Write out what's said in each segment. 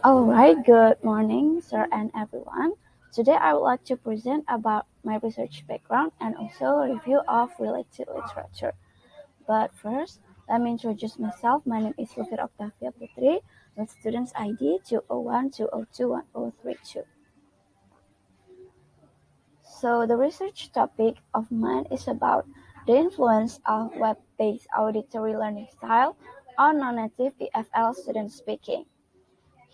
Alright, good morning, sir and everyone. Today I would like to present about my research background and also a review of related literature. But first, let me introduce myself. My name is Luh Vira Oktavia Putri with student's ID 20120210032. So the research topic of mine is about the influence of web-based auditory learning style on non-native EFL student speaking.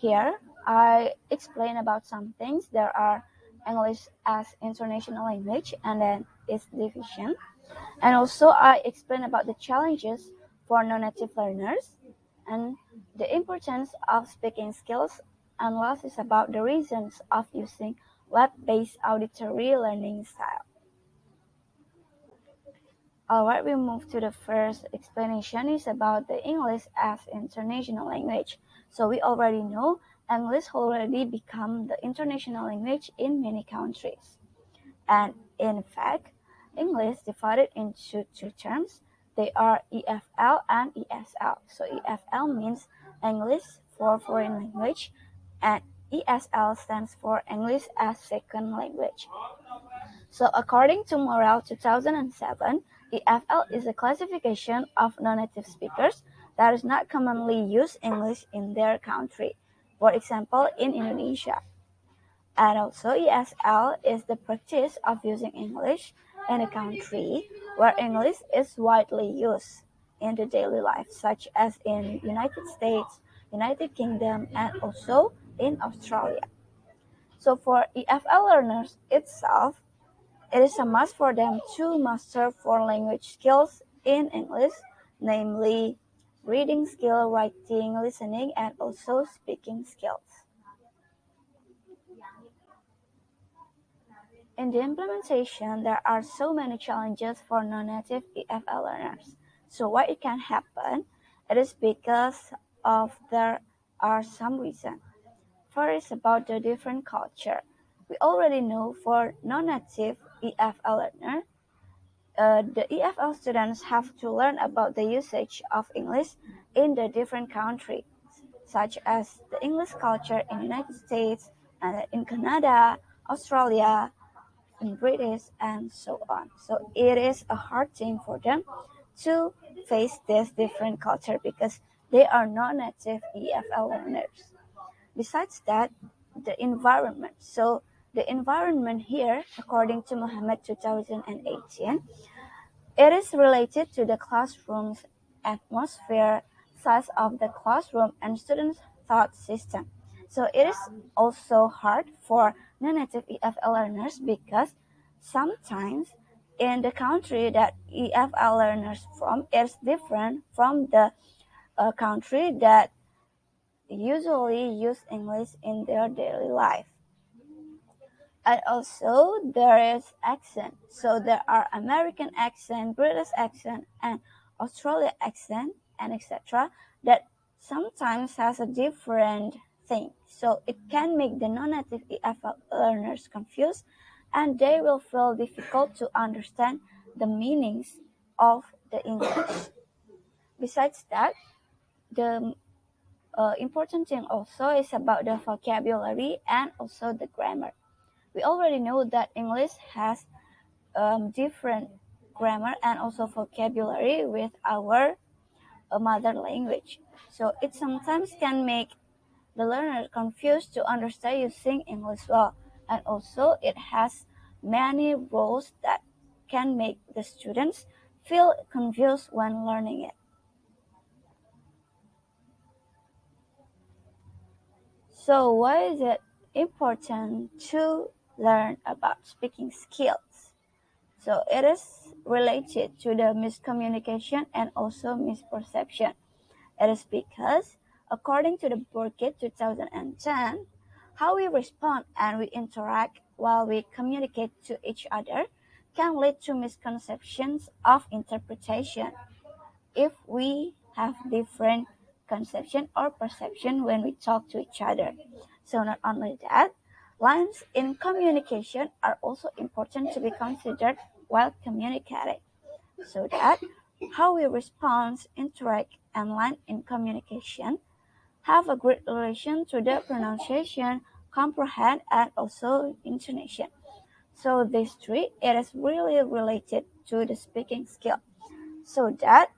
Here, I explain about some things. There are English as international language and then its division. And also I explain about the challenges for non-native learners and the importance of speaking skills and last is about the reasons of using web-based auditory learning style. Alright, we move to the first explanation is about the English as international language. So we already know English already become the international language in many countries. And in fact, English divided into two terms. They are EFL and ESL. So EFL means English for foreign language and ESL stands for English as second language. So according to Morale 2007, EFL is a classification of non-native speakers that is not commonly use English in their country, for example, in Indonesia. And also ESL is the practice of using English in a country where English is widely used in the daily life, such as in United States, United Kingdom, and also in Australia. So for EFL learners itself, it is a must for them to master foreign language skills in English, namely reading skill, writing, listening, and also speaking skills. In the implementation, there are so many challenges for non-native EFL learners. So why it can happen? It is because of there are some reasons. First, about the different culture. We already know for non-native EFL learner, the EFL students have to learn about the usage of English in the different countries, such as the English culture in the United States and in Canada, Australia, in British, and so on. So it is a hard thing for them to face this different culture because they are not native EFL learners. Besides that, the environment. So the environment here, according to Mohammed 2018, it is related to the classroom's atmosphere, size of the classroom, and students' thought system. So it is also hard for non-native EFL learners because sometimes in the country that EFL learners from is different from the country that usually use English in their daily life. And also there is accent. So there are American accent, British accent, and Australian accent, and etc. that sometimes has a different thing. So it can make the non-native EFL learners confused, and they will feel difficult to understand the meanings of the English. Besides that, the important thing also is about the vocabulary and also the grammar. We already know that English has different grammar and also vocabulary with our mother language. So it sometimes can make the learner confused to understand using English well. And also it has many rules that can make the students feel confused when learning it. So why is it important to learn about speaking skills? So it is related to the miscommunication and also misperception. It is because, according to the Burkitt 2010, how we respond and we interact while we communicate to each other can lead to misconceptions of interpretation if we have different conception or perception when we talk to each other. So not only that, lines in communication are also important to be considered while communicating, so that how we respond, interact, and line in communication have a great relation to the pronunciation, comprehend, and also intonation. So these three, it is really related to the speaking skill. So that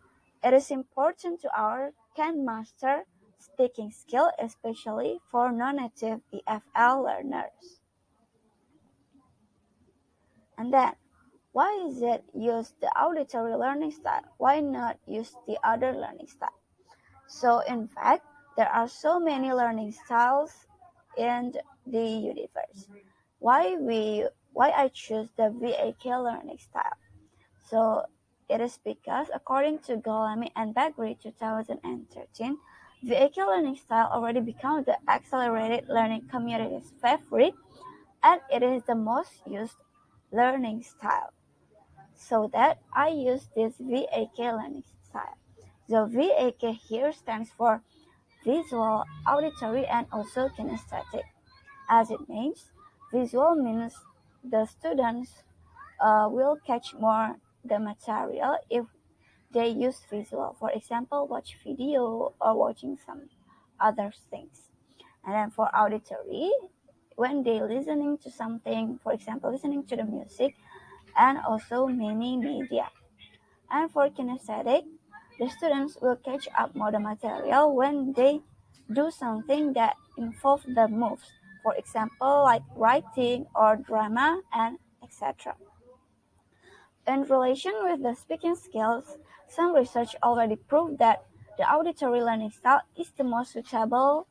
it is important to our can master speaking skill, especially for non-native EFL learners. And then, why is it use the auditory learning style? Why not use the other learning style? So in fact, there are so many learning styles in the universe. Why I choose the VAK learning style? So it is because according to Golami and Bagri 2013, VAK learning style already become the accelerated learning community's favorite, and it is the most used learning style. So that I use this VAK learning style. The VAK here stands for visual, auditory, and also kinesthetic. As it means, visual means the students will catch more the material if they use visual. For example, watch video or watching some other things. And then for auditory, when they listening to something, for example, listening to the music and also many media. And for kinesthetic, the students will catch up more the material when they do something that involves the moves, for example, like writing or drama and etc. In relation with the speaking skills, some research already proved that the auditory learning style is the most suitable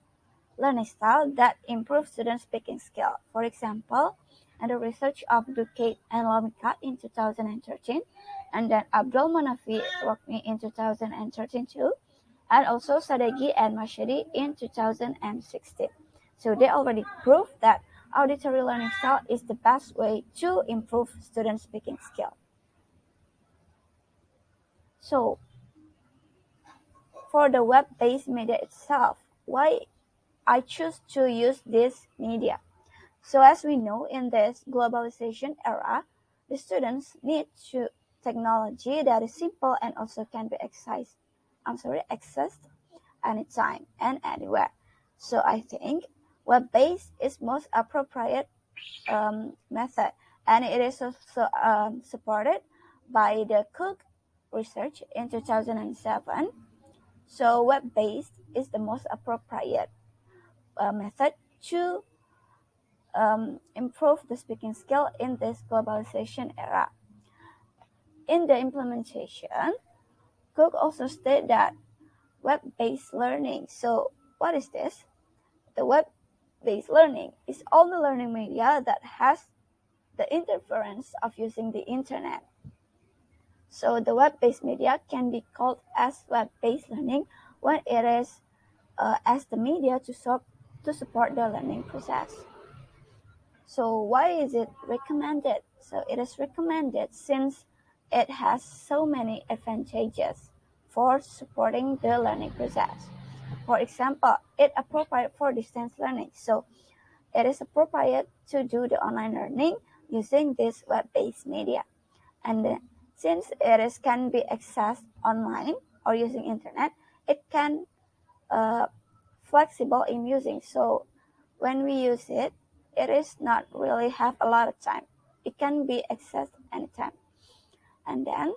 learning style that improves student speaking skill. For example, in the research of Ducate and Lomika in 2013, and then Abdul Manafi Rokmi in 2013 too, and also Sadeghi and Mashedi in 2016. So they already proved that auditory learning style is the best way to improve student speaking skill. So for the web-based media itself, why I choose to use this media? So as we know, in this globalization era, the students need to technology that is simple and also can be accessed anytime and anywhere. So I think web-based is most appropriate method, and it is also supported by the Cook research in 2007. So web-based is the most appropriate method to improve the speaking skill in this globalization era. In the implementation, Cook also stated that web-based learning. So what is this? The web-based learning is all the learning media that has the interference of using the internet. So the web-based media can be called as web-based learning when it is as the media to support the learning process. So why is it recommended? So it is recommended since it has so many advantages for supporting the learning process. For example, it appropriate for distance learning. So it is appropriate to do the online learning using this web-based media. And since can be accessed online or using internet, it can flexible in using. So when we use it, it is not really have a lot of time. It can be accessed anytime. And then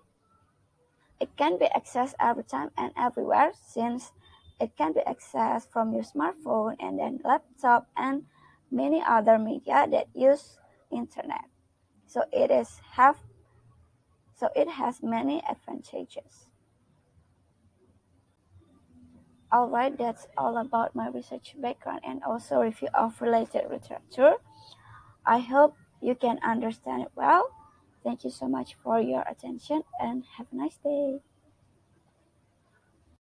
it can be accessed every time and everywhere since it can be accessed from your smartphone and then laptop and many other media that use internet. So it has many advantages. Alright, that's all about my research background and also review of related literature. I hope you can understand it well. Thank you so much for your attention and have a nice day.